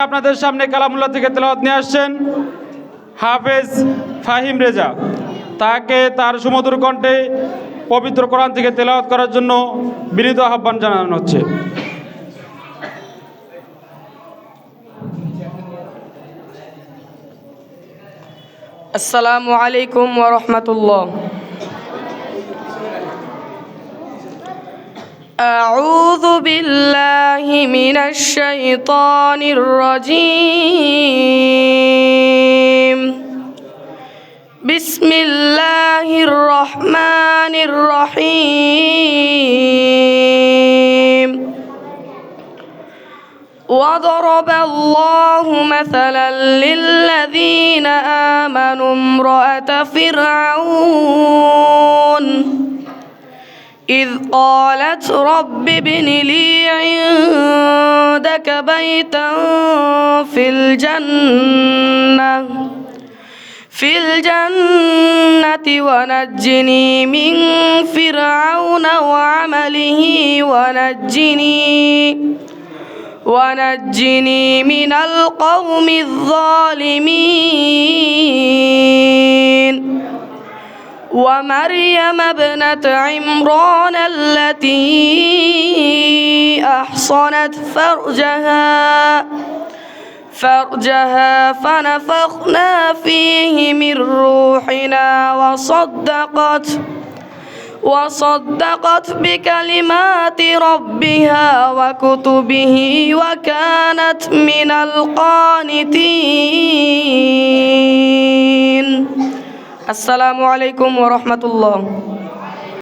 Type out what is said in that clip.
আপনাদের সামনে কালামুল্লাহ থেকে তেলাওয়াত নিয়ে আসছেন হাফেজ ফাহিম রেজা। তাকে তার সুমধুর কণ্ঠে পবিত্র কোরআন থেকে তেলাওয়াত করার জন্য বিনীত আহ্বান জানানো হচ্ছে। আসসালামু আলাইকুম ওয়া রাহমাতুল্লাহ। আউযু বিল্লাহি মিনাশ শাইতানির রাজীম। বিসমিল্লাহির রহমানির রহিম। وضرب الله مثلا للذين آمنوا امرأة فرعون إذ قالت رب ابن لي عندك بيتا في الجنة ونجني من فرعون وعمله ونجني من القوم الظالمين. ومريم ابنة عمران التي أحصنت فرجها فنفخنا فيه من روحنا وصدقت بكلمات ربها وكتبه وكانت من القانتين. السلام عليكم ورحمة الله.